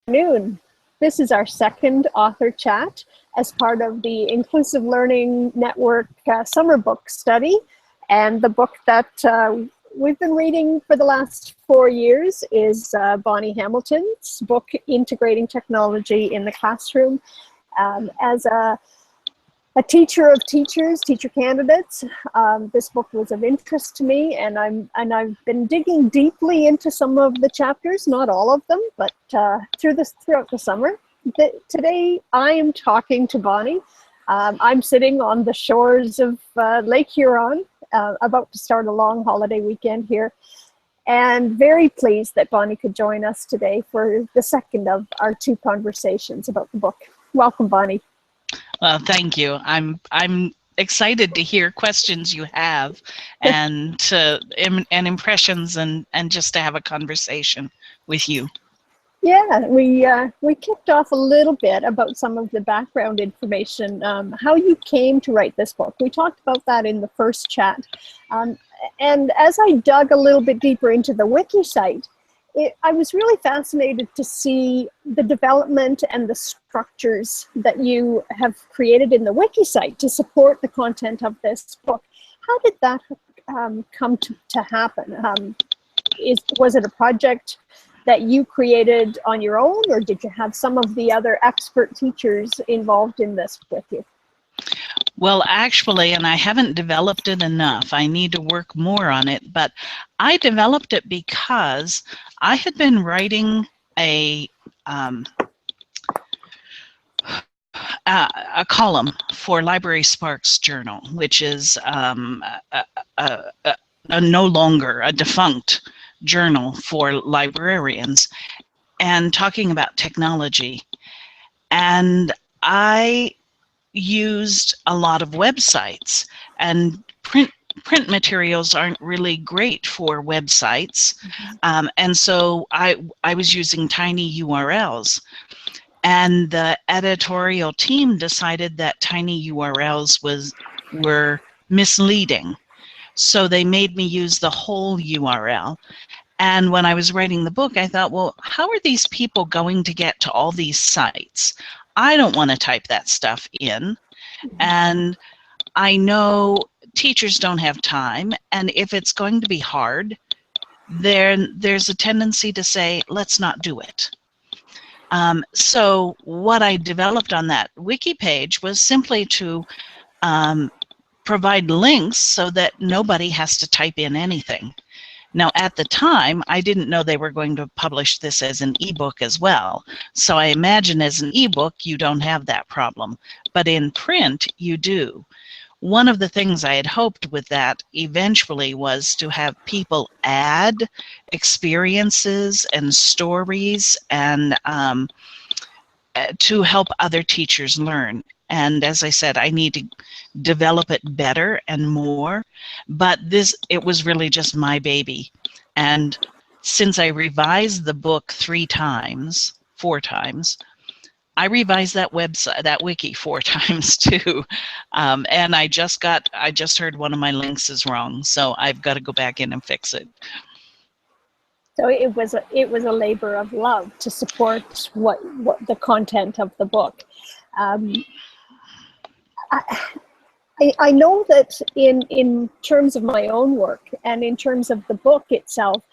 Afternoon. This is our second author chat as part of the Inclusive Learning Network Summer Book Study. And the book that we've been reading for the last 4 years is Boni Hamilton's book, Integrating Technology in the Classroom. As a teacher of teachers, teacher candidates, this book was of interest to me, and I've been digging deeply into some of the chapters, not all of them, but throughout the summer. Today I am talking to Boni. I'm sitting on the shores of Lake Huron, about to start a long holiday weekend here, and very pleased that Boni could join us today for the second of our 2 conversations about the book. Welcome, Boni. Well, thank you. I'm excited to hear questions you have and impressions and just to have a conversation with you. Yeah, we kicked off a little bit about some of the background information, how you came to write this book. We talked about that in the first chat. And as I dug a little bit deeper into the wiki site, I was really fascinated to see the development and the structures that you have created in the wiki site to support the content of this book. How did that come to happen? Was it a project that you created on your own, or did you have some of the other expert teachers involved in this with you? Well, actually, and I haven't developed it enough. I need to work more on it, but I developed it because I had been writing a column for Library Sparks Journal, which is no longer a defunct journal for librarians, and talking about technology. And I used a lot of websites, and print materials aren't really great for websites. And so I was using tiny URLs, and the editorial team decided that tiny URLs were misleading. So they made me use the whole URL. And when I was writing the book, I thought, well, how are these people going to get to all these sites? I don't want to type that stuff in. And I know teachers don't have time. And if it's going to be hard, then there's a tendency to say, let's not do it. So what I developed on that wiki page was simply to provide links so that nobody has to type in anything. Now, at the time, I didn't know they were going to publish this as an ebook as well. So I imagine as an ebook, you don't have that problem. But in print, you do. One of the things I had hoped with that eventually was to have people add experiences and stories and to help other teachers learn. And as I said, I need to develop it better and more, but it was really just my baby. And since I revised the book 4 times, I revised that website, that wiki 4 times too. And I just heard one of my links is wrong, so I've got to go back in and fix it. So it was a labor of love to support what the content of the book. I know that in terms of my own work and in terms of the book itself,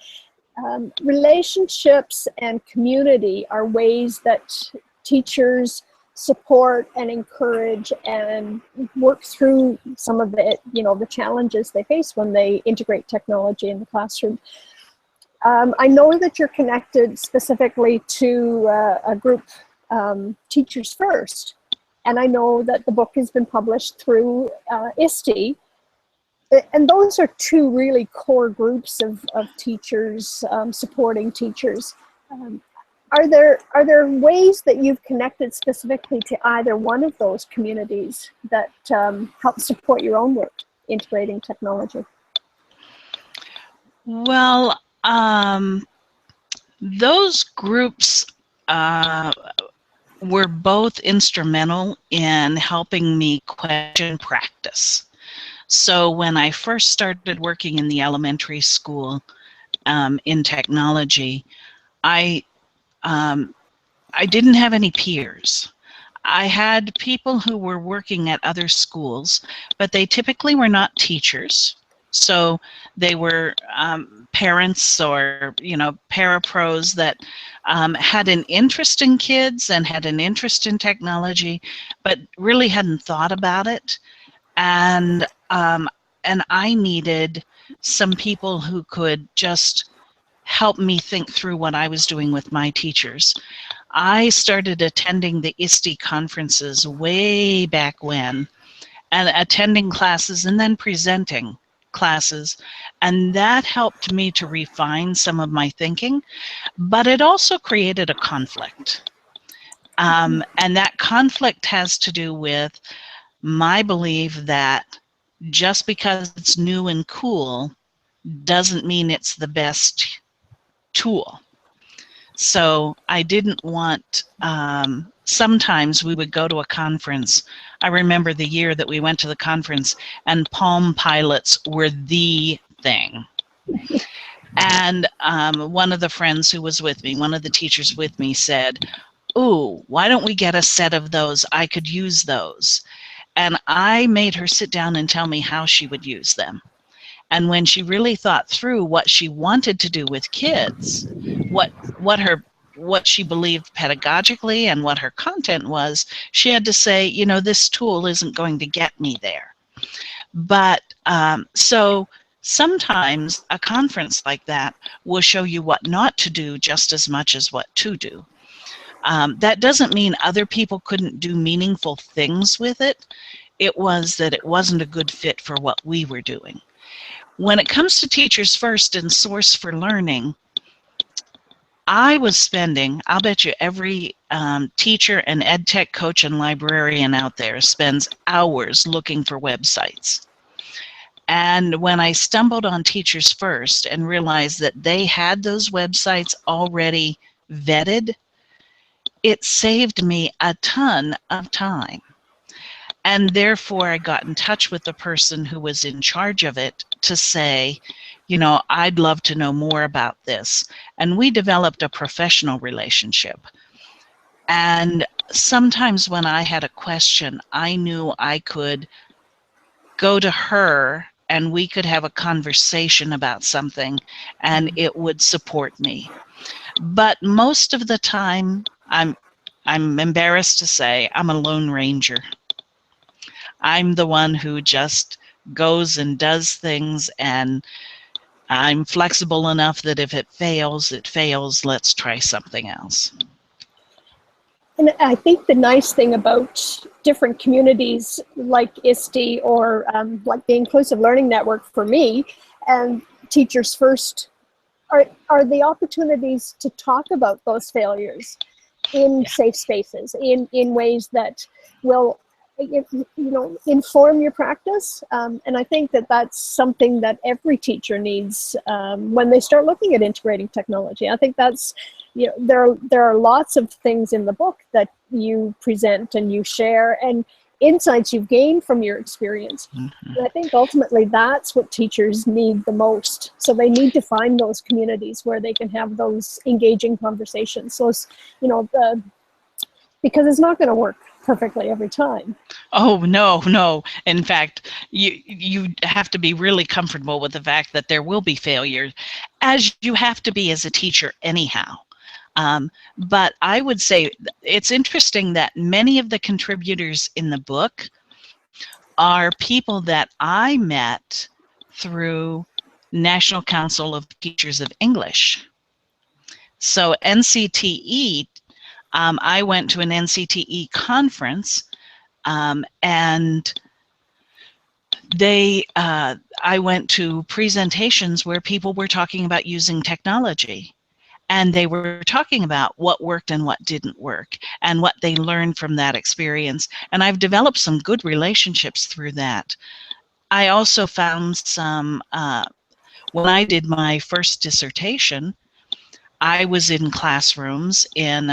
relationships and community are ways that teachers support and encourage and work through some of the challenges they face when they integrate technology in the classroom. I know that you're connected specifically to a group, Teachers First. And I know that the book has been published through ISTE. And those are 2 really core groups of teachers supporting teachers. Are there ways that you've connected specifically to either one of those communities that help support your own work integrating technology? Well, those groups were both instrumental in helping me question practice. So when I first started working in the elementary school in technology, I I didn't have any peers. I had people who were working at other schools, but they typically were not teachers. So they were parents or, parapros that had an interest in kids and had an interest in technology, but really hadn't thought about it. And I needed some people who could just help me think through what I was doing with my teachers. I started attending the ISTE conferences way back when, and attending classes and then presenting classes, and that helped me to refine some of my thinking, but it also created a conflict. And that conflict has to do with my belief that just because it's new and cool doesn't mean it's the best tool. So I didn't want, sometimes we would go to a conference. I remember the year that we went to the conference and Palm Pilots were the thing. And one of the friends who was with me, one of the teachers with me said, "Ooh, why don't we get a set of those? I could use those." And I made her sit down and tell me how she would use them. And when she really thought through what she wanted to do with kids, what she believed pedagogically and what her content was, she had to say, this tool isn't going to get me there. But so sometimes a conference like that will show you what not to do just as much as what to do. That doesn't mean other people couldn't do meaningful things with it. It was that it wasn't a good fit for what we were doing. When it comes to Teachers First and Source for Learning, I was spending, I'll bet you every teacher and ed tech coach and librarian out there spends hours looking for websites. And when I stumbled on Teachers First and realized that they had those websites already vetted, it saved me a ton of time. And therefore, I got in touch with the person who was in charge of it to say, I'd love to know more about this. And we developed a professional relationship. And sometimes when I had a question, I knew I could go to her and we could have a conversation about something and it would support me. But most of the time, I'm embarrassed to say, I'm a lone ranger. I'm the one who just goes and does things, and I'm flexible enough that if it fails, it fails. Let's try something else. And I think the nice thing about different communities like ISTE or like the Inclusive Learning Network for me and Teachers First are the opportunities to talk about those failures in safe spaces, in ways that will inform your practice. And I think that that's something that every teacher needs when they start looking at integrating technology. I think that's, there are lots of things in the book that you present and you share and insights you've gained from your experience. And I think ultimately that's what teachers need the most. So they need to find those communities where they can have those engaging conversations. So, because it's not going to work perfectly every time. Oh, no. In fact, you have to be really comfortable with the fact that there will be failures, as you have to be as a teacher anyhow. But I would say it's interesting that many of the contributors in the book are people that I met through National Council of Teachers of English. So NCTE, I went to an NCTE conference, and I went to presentations where people were talking about using technology. And they were talking about what worked and what didn't work and what they learned from that experience. And I've developed some good relationships through that. I also found some, when I did my first dissertation, I was in classrooms in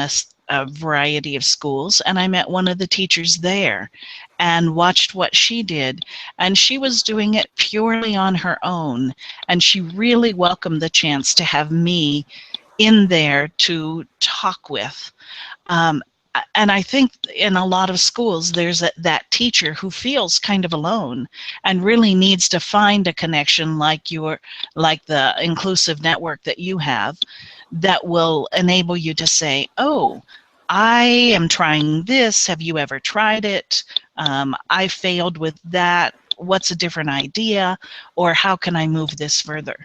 a variety of schools, and I met one of the teachers there and watched what she did. And she was doing it purely on her own. And she really welcomed the chance to have me in there to talk with. And I think in a lot of schools, there's that teacher who feels kind of alone and really needs to find a connection like the inclusive network that you have, that will enable you to say, oh, I am trying this. Have you ever tried it? I failed with that. What's a different idea? Or how can I move this further?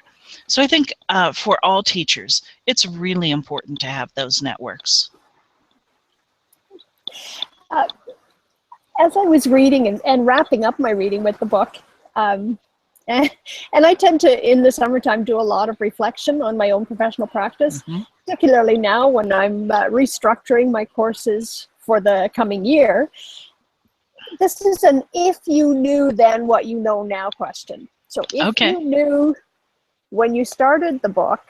So I think for all teachers, it's really important to have those networks. As I was reading and wrapping up my reading with the book, and I tend to, in the summertime, do a lot of reflection on my own professional practice, particularly now when I'm restructuring my courses for the coming year. This is an if you knew then what you know now question. So if you knew when you started the book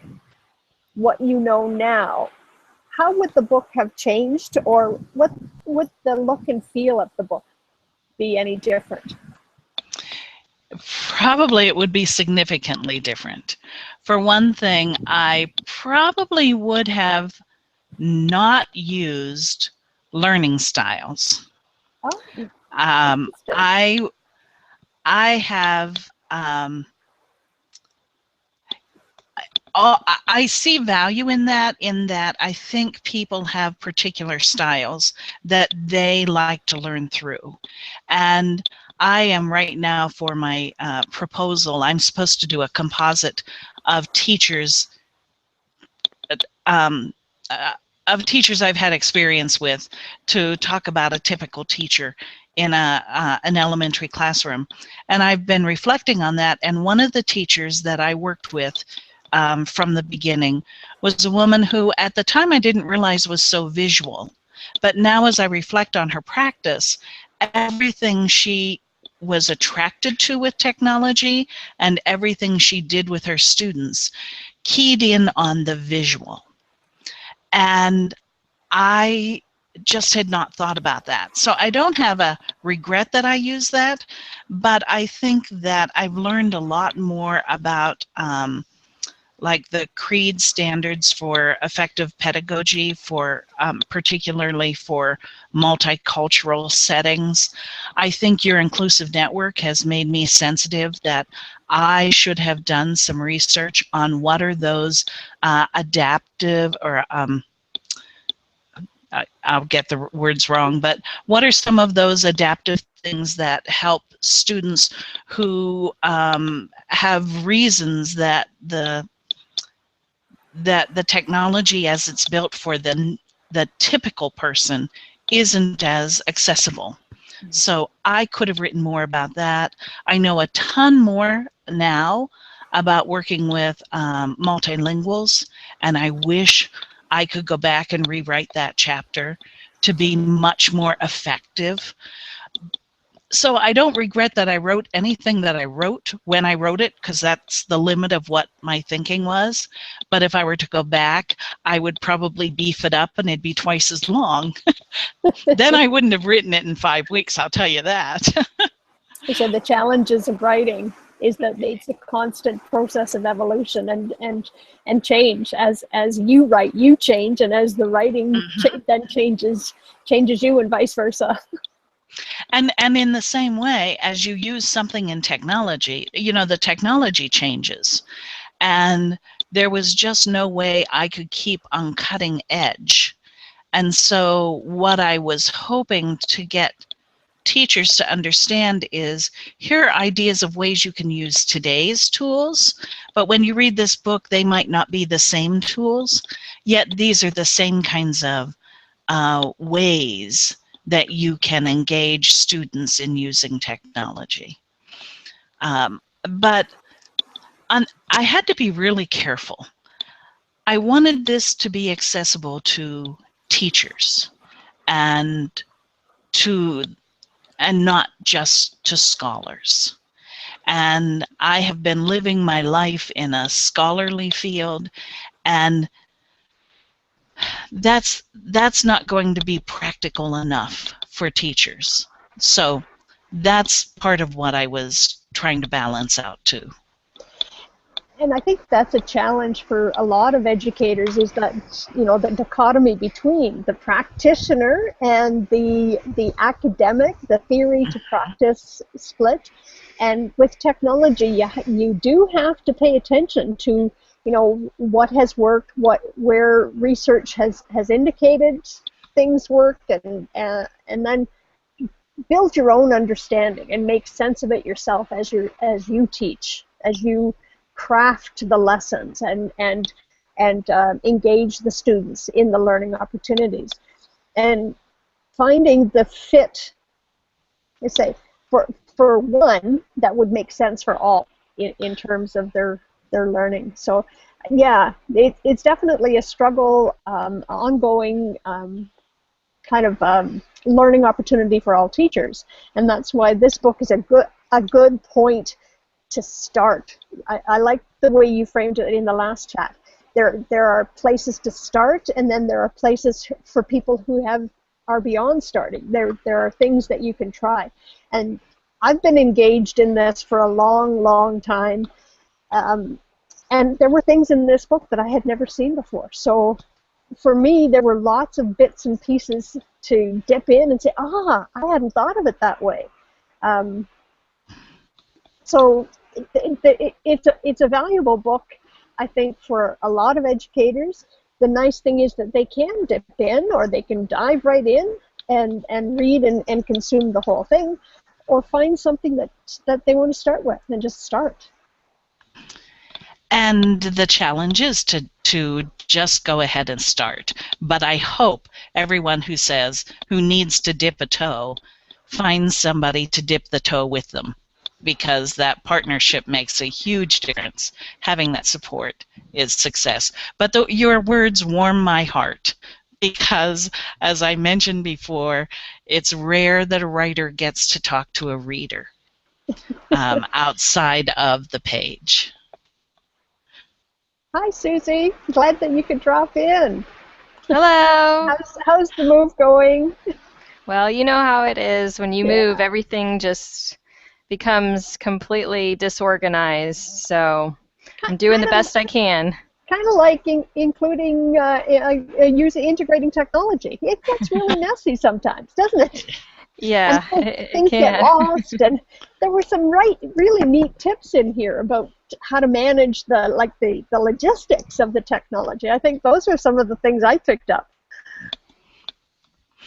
what you know now, how would the book have changed, or what would the look and feel of the book be any different? Probably it would be significantly different. For one thing, I probably would have not used learning styles. Oh, I have I see value in that I think people have particular styles that they like to learn through. And I am right now, for my proposal, I'm supposed to do a composite of teachers I've had experience with, to talk about a typical teacher in an elementary classroom. And I've been reflecting on that, and one of the teachers that I worked with from the beginning was a woman who at the time I didn't realize was so visual. But now as I reflect on her practice, everything she was attracted to with technology and everything she did with her students keyed in on the visual. And I just had not thought about that. So I don't have a regret that I use that, but I think that I've learned a lot more about like the CREED standards for effective pedagogy, for particularly for multicultural settings. I think your inclusive network has made me sensitive that I should have done some research on what are those adaptive, or I'll get the words wrong, but what are some of those adaptive things that help students who have reasons that the technology as it's built for the typical person isn't as accessible. So I could have written more about that. I know a ton more now about working with multilinguals, and I wish I could go back and rewrite that chapter to be much more effective. So I don't regret that I wrote anything that I wrote when I wrote it, because that's the limit of what my thinking was. But if I were to go back, I would probably beef it up and it'd be twice as long. Then I wouldn't have written it in 5 weeks, I'll tell you that. So the challenges of writing is that it's a constant process of evolution and change. As you write, you change, and as the writing then changes you, and vice versa. And in the same way, as you use something in technology, you know, the technology changes. And there was just no way I could keep on cutting edge. And so what I was hoping to get teachers to understand is, here are ideas of ways you can use today's tools, but when you read this book, they might not be the same tools, yet these are the same kinds of ways that you can engage students in using technology. But I had to be really careful. I wanted this to be accessible to teachers and not just to scholars. And I have been living my life in a scholarly field, and that's not going to be practical enough for teachers. So that's part of what I was trying to balance out too. And I think that's a challenge for a lot of educators, is that, the dichotomy between the practitioner and the academic, the theory to practice split. And with technology, you do have to pay attention to, what has worked, where research has indicated things worked, and then build your own understanding and make sense of it yourself as you teach, as you craft the lessons and engage the students in the learning opportunities, and finding the fit, I say, for one that would make sense for all in terms of their learning. So yeah, it's definitely a struggle, ongoing kind of learning opportunity for all teachers, and that's why this book is a good point to start. I like the way you framed it in the last chat. There are places to start, and then there are places for people who are beyond starting. There are things that you can try, and I've been engaged in this for a long time, and there were things in this book that I had never seen before. So for me, there were lots of bits and pieces to dip in and say, I hadn't thought of it that way. So it's a valuable book, I think, for a lot of educators. The nice thing is that they can dip in, or they can dive right in and read and consume the whole thing, or find something that they want to start with and just start. And the challenge is to just go ahead and start. But I hope everyone who needs to dip a toe finds somebody to dip the toe with them, because that partnership makes a huge difference. Having that support is success. But your words warm my heart, because, as I mentioned before, it's rare that a writer gets to talk to a reader outside of the page. Hi, Susie. Glad that you could drop in. Hello. How's the move going? Well, you know how it is. When you move, everything just becomes completely disorganized. So I'm doing the best I can. Kind of like including integrating technology. It gets really messy sometimes, doesn't it? Yeah, things get lost, and there were some really neat tips in here about how to manage the logistics of the technology. I think those are some of the things I picked up.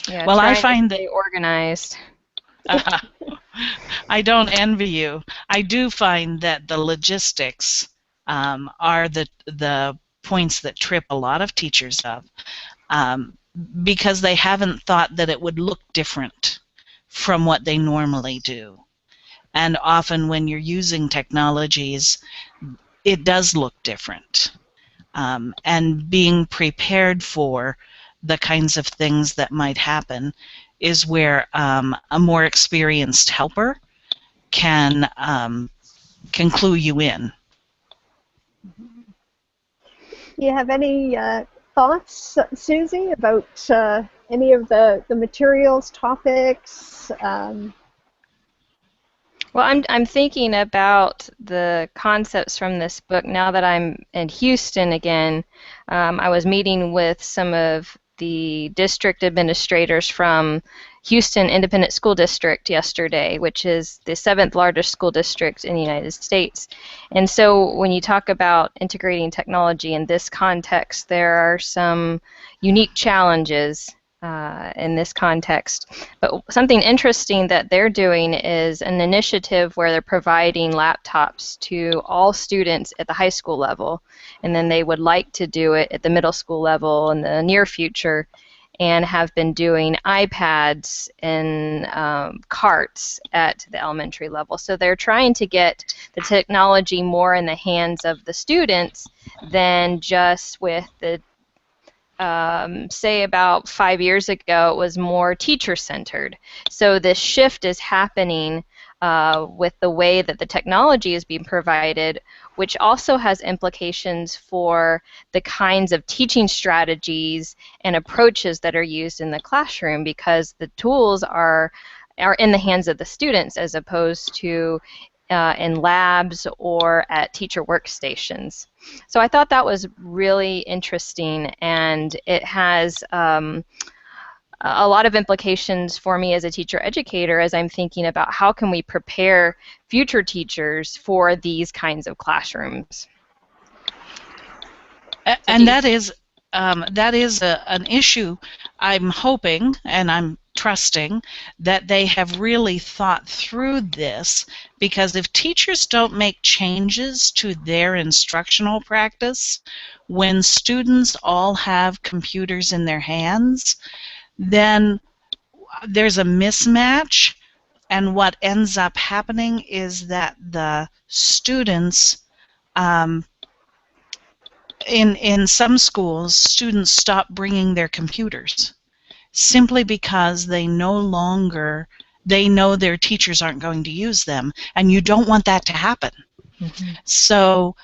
Yeah, well, I find that organized. I don't envy you. I do find that the logistics are the points that trip a lot of teachers up, because they haven't thought that it would look different from what they normally do. And often when you're using technologies, it does look different. And being prepared for the kinds of things that might happen is where a more experienced helper can clue you in. Do you have any thoughts, Susie, about any of the materials, topics? Well, I'm thinking about the concepts from this book now that I'm in Houston again. I was meeting with some of the district administrators from Houston Independent School District yesterday, which is the 7th largest school district in the United States. And so when you talk about integrating technology in this context, there are some unique challenges in this context. But something interesting that they're doing is an initiative where they're providing laptops to all students at the high school level, and then they would like to do it at the middle school level in the near future, and have been doing iPads and carts at the elementary level. So they're trying to get the technology more in the hands of the students than just with the say about 5 years ago, it was more teacher-centered. So this shift is happening with the way that the technology is being provided, which also has implications for the kinds of teaching strategies and approaches that are used in the classroom, because the tools are in the hands of the students as opposed to in labs or at teacher workstations. So I thought that was really interesting, and it has a lot of implications for me as a teacher educator as I'm thinking about how can we prepare future teachers for these kinds of classrooms. And that is an issue. I'm hoping and I'm trusting that they have really thought through this, because if teachers don't make changes to their instructional practice when students all have computers in their hands, then there's a mismatch, and what ends up happening is that the students in some schools, students stop bringing their computers simply because they know their teachers aren't going to use them, and you don't want that to happen. Mm-hmm. So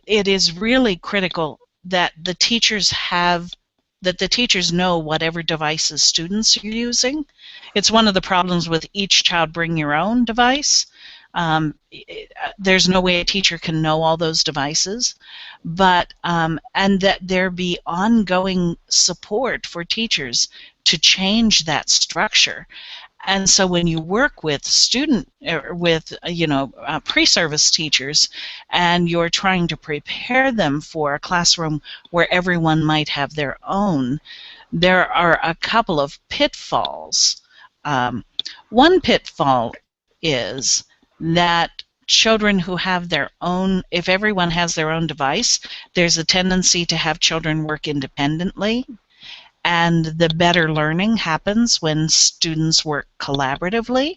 it is really critical that the teachers know whatever devices students are using. It's one of the problems with each child bring your own device. There's no way a teacher can know all those devices, but and that there be ongoing support for teachers to change that structure. And so when you work with pre-service teachers, and you're trying to prepare them for a classroom where everyone might have their own, there are a couple of pitfalls. One pitfall is that children who have their own, if everyone has their own device, there's a tendency to have children work independently, and the better learning happens when students work collaboratively.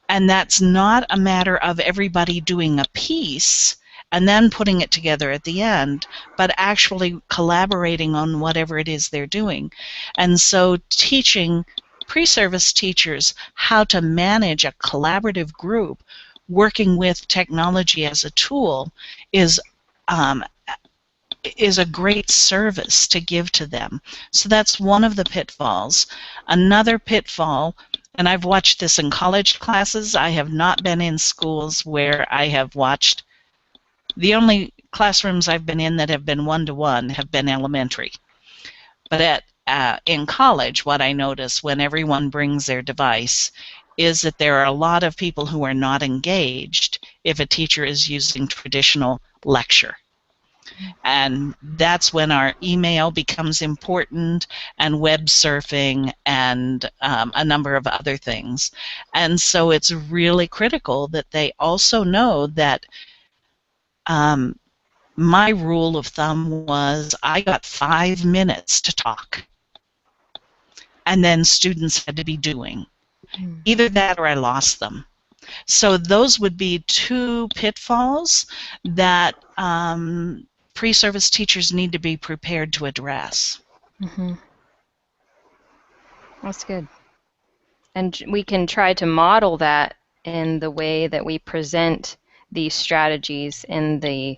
And that's not a matter of everybody doing a piece and then putting it together at the end, but actually collaborating on whatever it is they're doing. And so teaching pre-service teachers how to manage a collaborative group working with technology as a tool is a great service to give to them. So that's one of the pitfalls. Another pitfall, and I've watched this in college classes, I have not been in schools where I have watched, the only classrooms I've been in that have been one-to-one have been elementary. But in college, what I notice when everyone brings their device is that there are a lot of people who are not engaged if a teacher is using traditional lecture. And that's when our email becomes important, and web surfing, and a number of other things. And so it's really critical that they also know that my rule of thumb was I got 5 minutes to talk, and then students had to be doing. Either that or I lost them. So those would be two pitfalls that pre-service teachers need to be prepared to address. Mm-hmm. That's good. And we can try to model that in the way that we present these strategies in the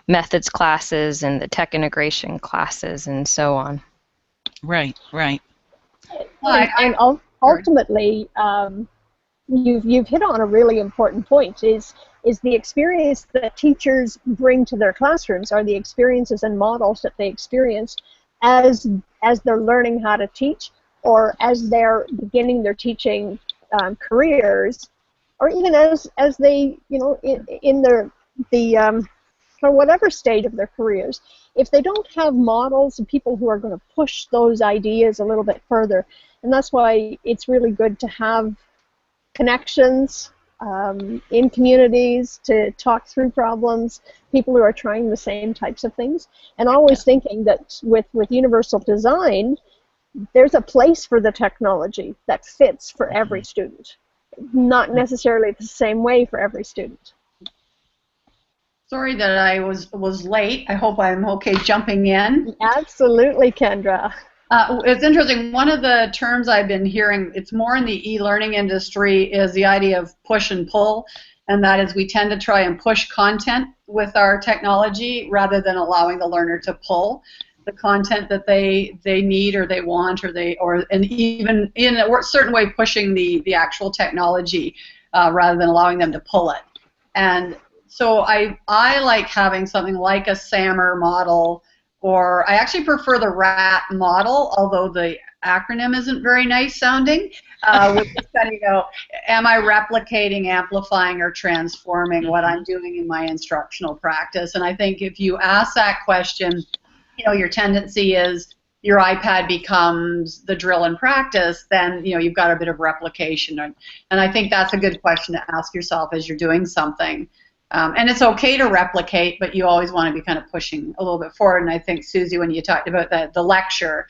methods classes and the tech integration classes and so on. Right, right. And ultimately, you've hit on a really important point, is the experience that teachers bring to their classrooms, are the experiences and models that they experience as they're learning how to teach, or as they're beginning their teaching careers, or even as they, in for whatever stage of their careers. If they don't have models and people who are going to push those ideas a little bit further, and that's why it's really good to have connections in communities to talk through problems, people who are trying the same types of things, and always thinking that with universal design, there's a place for the technology that fits for every student, not necessarily the same way for every student. Sorry that I was late. I hope I'm okay jumping in. Absolutely, Kendra. It's interesting. One of the terms I've been hearing, it's more in the e-learning industry, is the idea of push and pull, and that is we tend to try and push content with our technology rather than allowing the learner to pull the content that they need or they want, and even in a certain way pushing the actual technology rather than allowing them to pull it. And so I like having something like a SAMR model, or I actually prefer the RAT model, although the acronym isn't very nice sounding, which is kind of, am I replicating, amplifying, or transforming what I'm doing in my instructional practice? And I think if you ask that question, your tendency is your iPad becomes the drill and practice, then you've got a bit of replication. And I think that's a good question to ask yourself as you're doing something. And it's okay to replicate, but you always want to be kind of pushing a little bit forward. And I think, Susie, when you talked about the lecture,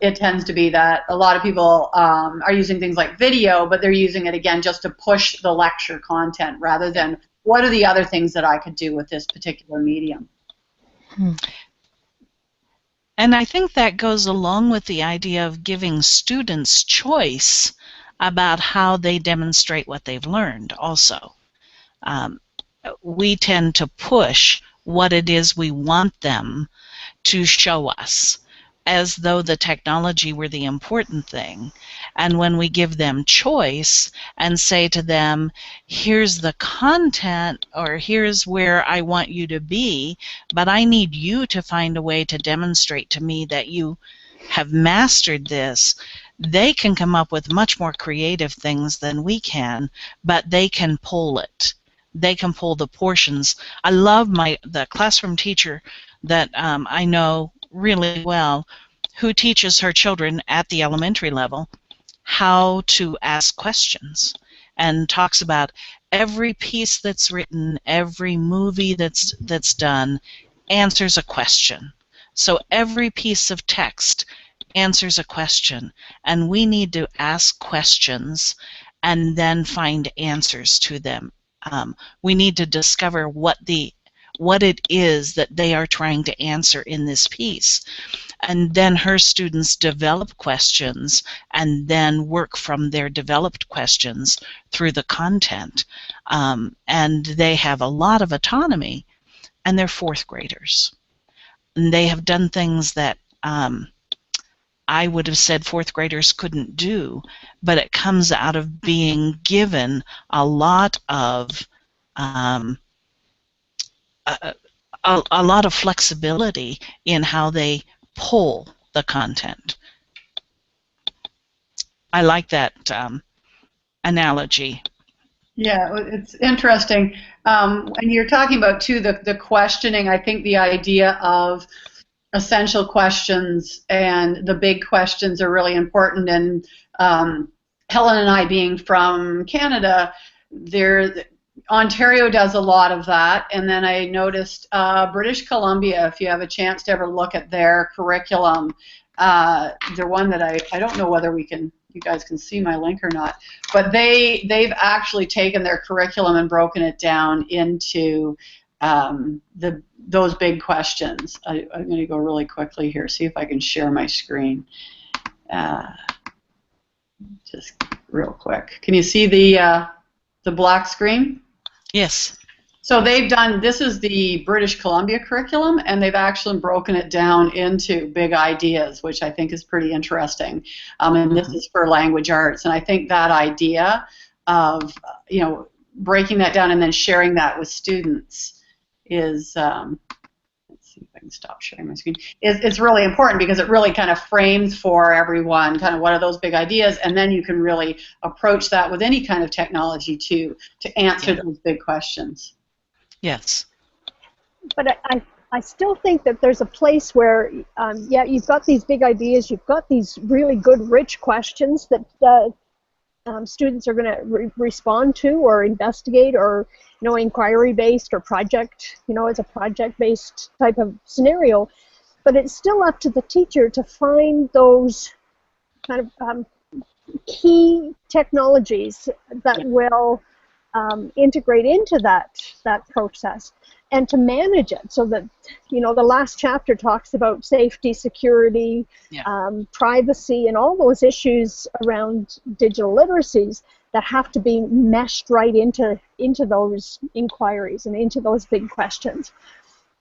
it tends to be that a lot of people are using things like video, but they're using it, again, just to push the lecture content rather than what are the other things that I could do with this particular medium. And I think that goes along with the idea of giving students choice about how they demonstrate what they've learned also. We tend to push what it is we want them to show us, as though the technology were the important thing. And when we give them choice and say to them, here's the content, or here's where I want you to be, but I need you to find a way to demonstrate to me that you have mastered this, they can come up with much more creative things than we can, but they can pull it. They can pull the portions. I love the classroom teacher that I know really well, who teaches her children at the elementary level how to ask questions, and talks about every piece that's written, every movie that's done answers a question. So every piece of text answers a question, and we need to ask questions and then find answers to them. We need to discover what it is that they are trying to answer in this piece. And then her students develop questions and then work from their developed questions through the content. And they have a lot of autonomy, and they're fourth graders. And they have done things that I would have said fourth graders couldn't do, but it comes out of being given a lot of a lot of flexibility in how they pull the content. I like that analogy. Yeah, it's interesting. And you're talking about, too, the questioning. I think the idea of essential questions and the big questions are really important. And Helen and I, being from Canada, Ontario does a lot of that. And then I noticed British Columbia, if you have a chance to ever look at their curriculum, they're one that I don't know whether you guys can see my link or not, but they've actually taken their curriculum and broken it down into those big questions. I'm going to go really quickly here, see if I can share my screen. Just real quick. Can you see the black screen? Yes. So this is the British Columbia curriculum, and they've actually broken it down into big ideas, which I think is pretty interesting. And this is for language arts. And I think that idea of, breaking that down and then sharing that with students is, let's see if I can stop sharing my screen, it's really important, because it really kind of frames for everyone kind of what are those big ideas, and then you can really approach that with any kind of technology to answer those big questions. Yes. But I still think that there's a place where, yeah, you've got these big ideas, you've got these really good, rich questions that students are going to respond to or investigate, or inquiry-based or project, as a project-based type of scenario. But it's still up to the teacher to find those kind of key technologies that will integrate into that process, and to manage it so that, the last chapter talks about safety, security, privacy, and all those issues around digital literacies that have to be meshed right into those inquiries and into those big questions.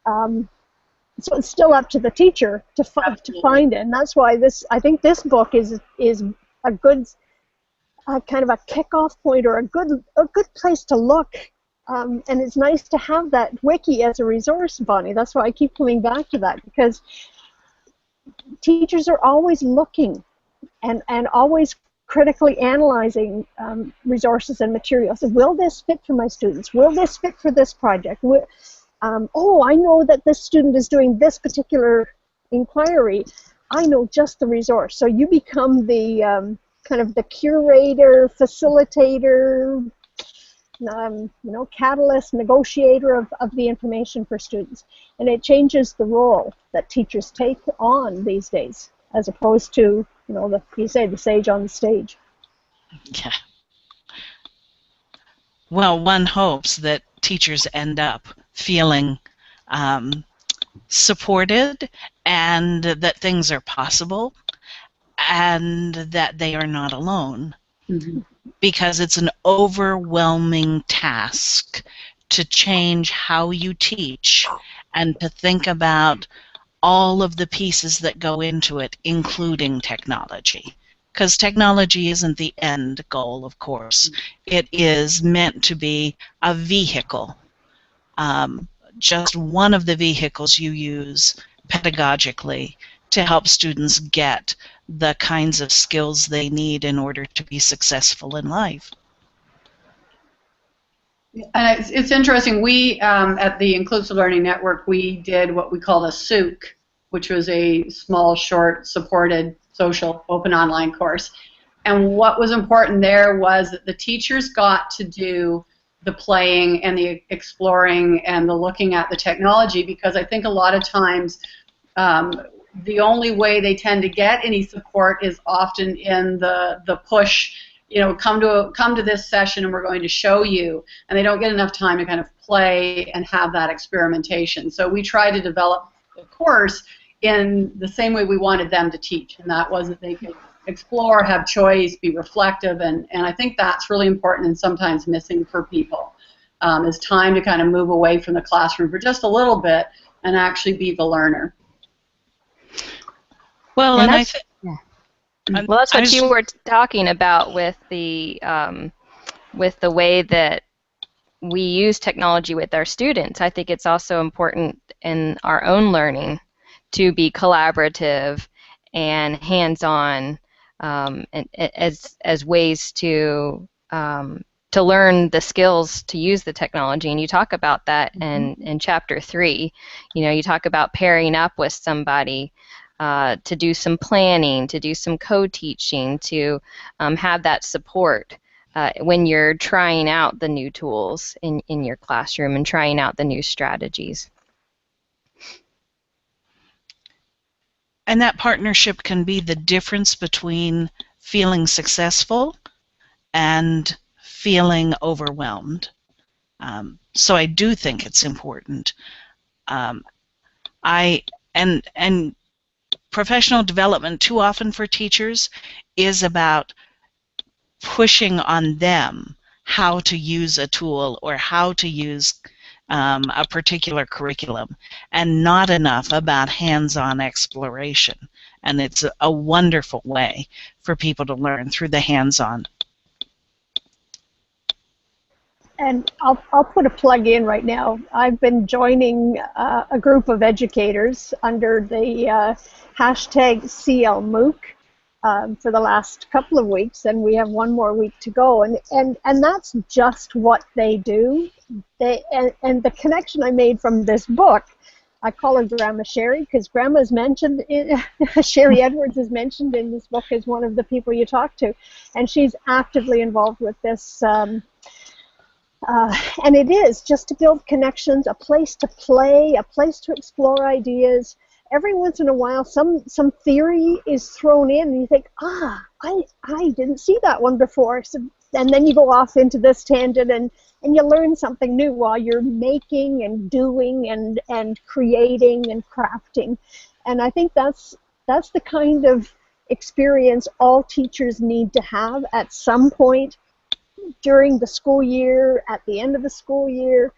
So it's still up to the teacher to find it, and that's why I think this book is a good kind of a kickoff point, or a good place to look And it's nice to have that wiki as a resource, Bonnie. That's why I keep coming back to that, because teachers are always looking and always critically analyzing resources and materials. Will this fit for my students? Will this fit for this project? Oh, I know that this student is doing this particular inquiry. I know just the resource. So you become the kind of the curator, facilitator, catalyst, negotiator of the information for students. And it changes the role that teachers take on these days, as opposed to, you say the sage on the stage. Yeah. Well, one hopes that teachers end up feeling supported, and that things are possible, and that they are not alone. Mm-hmm. Because it's an overwhelming task to change how you teach and to think about all of the pieces that go into it, including technology. Because technology isn't the end goal, of course. It is meant to be a vehicle. Just one of the vehicles you use pedagogically to help students get the kinds of skills they need in order to be successful in life. And it's interesting, we at the Inclusive Learning Network, we did what we called a SOOC, which was a small, short, supported, social, open online course. And what was important there was that the teachers got to do the playing and the exploring and the looking at the technology, because I think a lot of times the only way they tend to get any support is often in the push, come to this session and we're going to show you, and they don't get enough time to kind of play and have that experimentation. So we try to develop the course in the same way we wanted them to teach, and that was that they could explore, have choice, be reflective, and I think that's really important and sometimes missing for people, is time to kind of move away from the classroom for just a little bit and actually be the learner. Well, And and well, that's what you were talking about with the way that we use technology with our students. I think it's also important in our own learning to be collaborative and hands-on, and as ways to learn the skills to use the technology. And you talk about that in Chapter 3. You talk about pairing up with somebody to do some planning, to do some co-teaching, to have that support when you're trying out the new tools in your classroom and trying out the new strategies. And that partnership can be the difference between feeling successful and feeling overwhelmed. So I do think it's important. And professional development too often for teachers is about pushing on them how to use a tool or how to use a particular curriculum, and not enough about hands-on exploration. And it's a wonderful way for people to learn through the hands-on. And I'll put a plug in right now. I've been joining a group of educators under the hashtag CLMOOC for the last couple of weeks, and we have one more week to go. And that's just what they do. And the connection I made from this book, I call her Grandma Sherry, because Grandma's mentioned, Sherry Edwards is mentioned in this book as one of the people you talk to, and she's actively involved with this. And it is just to build connections, a place to play, a place to explore ideas. Every once in a while, some theory is thrown in, and you think, I didn't see that one before. So, and then you go off into this tangent, and you learn something new while you're making and doing and creating and crafting. And I think that's the kind of experience all teachers need to have at some point during the school year, at the end of the school year,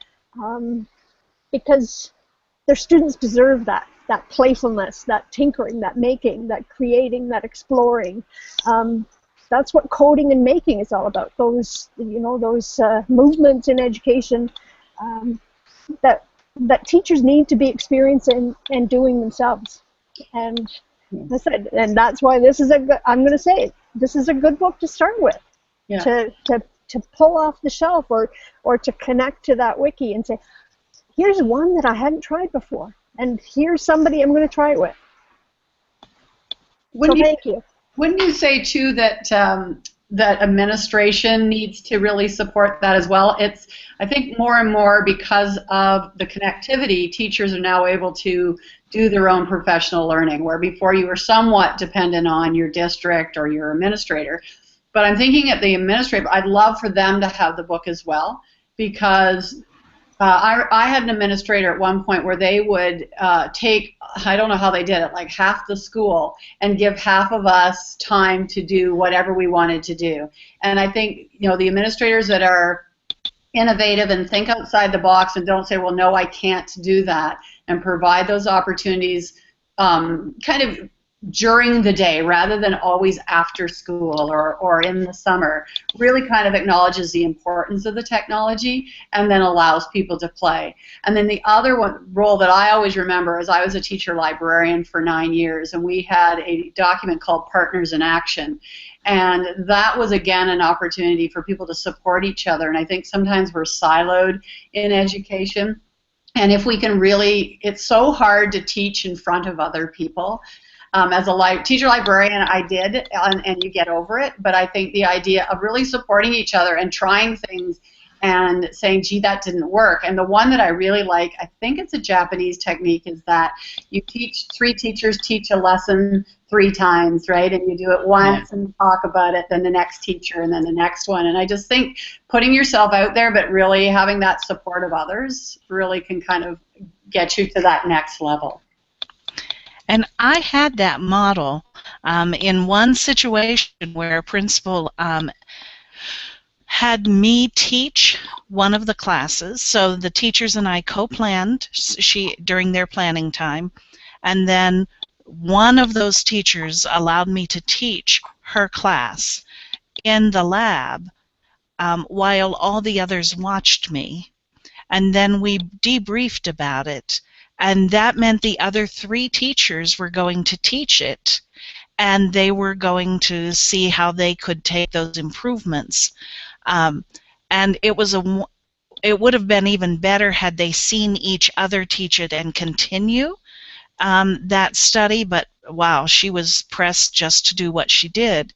because their students deserve that playfulness, that tinkering, that making, that creating, that exploring. that's what coding and making is all about. Those, you know, those movements in education that teachers need to be experiencing and doing themselves. And I said, and that's why this is a good, I'm going to say it, this is a good book to start with. Yeah. To pull off the shelf or to connect to that wiki and say, here's one that I hadn't tried before, and here's somebody I'm going to try it with. Thank you. Wouldn't you say too that that administration needs to really support that as well? It's, I think, more and more because of the connectivity, teachers are now able to do their own professional learning, where before you were somewhat dependent on your district or your administrator. But I'm thinking at the administrator, I'd love for them to have the book as well, because I had an administrator at one point where they would take, I don't know how they did it, like half the school and give half of us time to do whatever we wanted to do. And I think, you know, the administrators that are innovative and think outside the box and don't say, well, no, I can't do that, and provide those opportunities kind of during the day rather than always after school or in the summer, really kind of acknowledges the importance of the technology and then allows people to play. And then the other role that I always remember is I was a teacher librarian for 9 years, and we had a document called Partners in Action. And that was, again, an opportunity for people to support each other. And I think sometimes we're siloed in education. And if we can really, it's so hard to teach in front of other people. As a teacher librarian, I did, and you get over it, but I think the idea of really supporting each other and trying things and saying, gee, that didn't work. And the one that I really like, I think it's a Japanese technique, is that you teach, 3 teachers teach a lesson 3 times, right? And you do it once and talk about it, then the next teacher, and then the next one. And I just think putting yourself out there, but really having that support of others really can kind of get you to that next level. And I had that model in one situation where a principal had me teach one of the classes. So the teachers and I co-planned during their planning time, and then one of those teachers allowed me to teach her class in the lab while all the others watched me. And then we debriefed about it. And that meant the other 3 teachers were going to teach it, and they were going to see how they could take those improvements. And it would have been even better had they seen each other teach it and continue that study, but wow, she was pressed just to do what she did.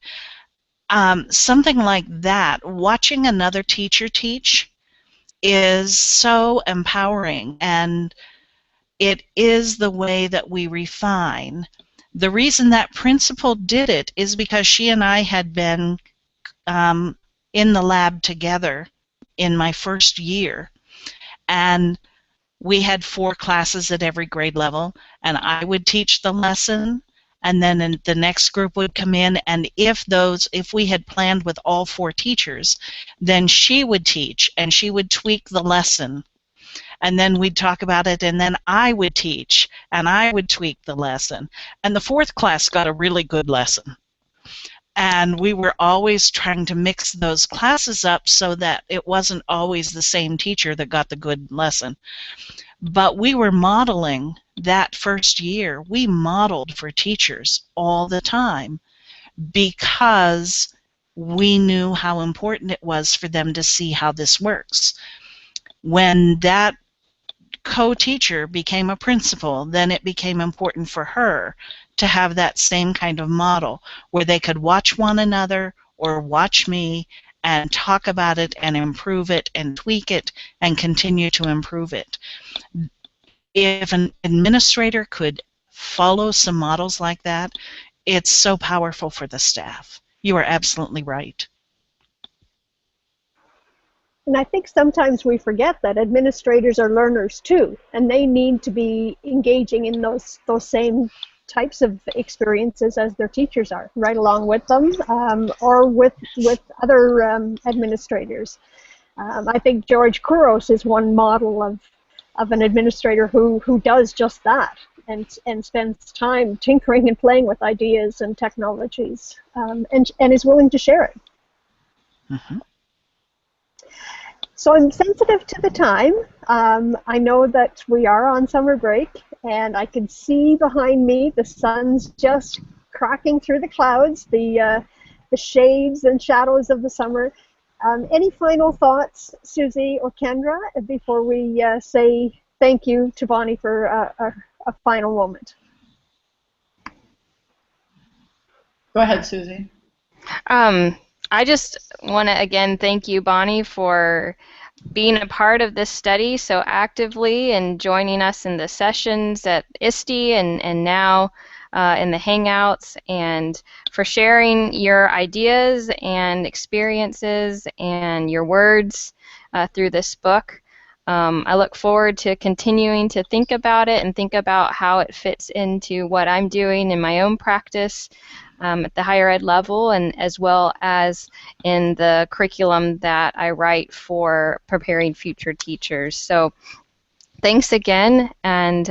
Something like that, watching another teacher teach, is so empowering, and it is the way that we refine. The reason that principal did it is because she and I had been in the lab together in my first year, and we had 4 classes at every grade level, and I would teach the lesson, and then the next group would come in, and if we had planned with all 4 teachers, then she would teach and she would tweak the lesson. And then we'd talk about it, and then I would teach, and I would tweak the lesson. And the 4th class got a really good lesson. And we were always trying to mix those classes up so that it wasn't always the same teacher that got the good lesson. But we were modeling that first year. We modeled for teachers all the time because we knew how important it was for them to see how this works. When that co-teacher became a principal, then it became important for her to have that same kind of model where they could watch one another or watch me and talk about it and improve it and tweak it and continue to improve it. If an administrator could follow some models like that, it's so powerful for the staff. You are absolutely right. And I think sometimes we forget that administrators are learners too, and they need to be engaging in those same types of experiences as their teachers are, right along with them, or with other administrators. I think George Couros is one model of an administrator who does just that. and spends time tinkering and playing with ideas and technologies, and is willing to share it. Mm-hmm. So I'm sensitive to the time. I know that we are on summer break, and I can see behind me the sun's just cracking through the clouds, the shades and shadows of the summer. Any final thoughts, Susie or Kendra, before we say thank you to Boni for a final moment? Go ahead, Susie. I just want to again thank you, Boni, for being a part of this study so actively and joining us in the sessions at ISTE and now in the Hangouts, and for sharing your ideas and experiences and your words through this book. I look forward to continuing to think about it and think about how it fits into what I'm doing in my own practice at the higher ed level, and as well as in the curriculum that I write for preparing future teachers. So thanks again, and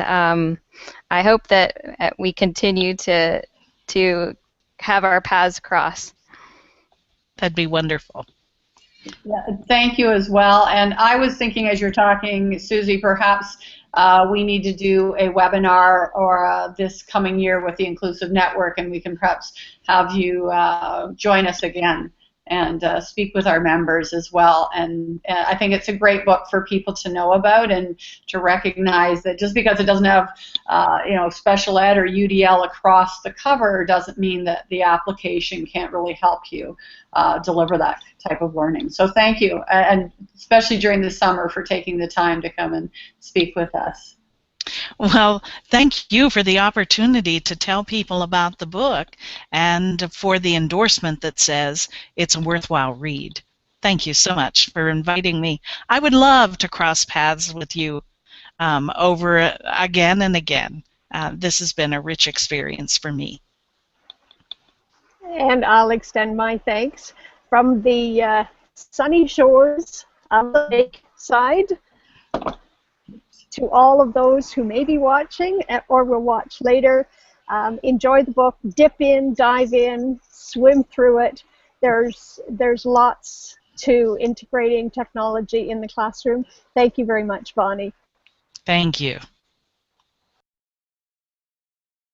I hope that we continue to have our paths cross. That'd be wonderful. Yeah, thank you as well. And I was thinking as you're talking, Susie, perhaps we need to do a webinar or this coming year with the Inclusive Network, and we can perhaps have you join us again and speak with our members as well. And I think it's a great book for people to know about and to recognize that just because it doesn't have special ed or UDL across the cover doesn't mean that the application can't really help you deliver that type of learning. So thank you, and especially during the summer, for taking the time to come and speak with us. Well, thank you for the opportunity to tell people about the book and for the endorsement that says it's a worthwhile read. Thank you so much for inviting me. I would love to cross paths with you over again and again. This has been a rich experience for me. And I'll extend my thanks from the sunny shores of the lake side to all of those who may be watching or will watch later. Enjoy the book, dip in, dive in, swim through it. There's lots to integrating technology in the classroom. Thank you very much, Boni. Thank you.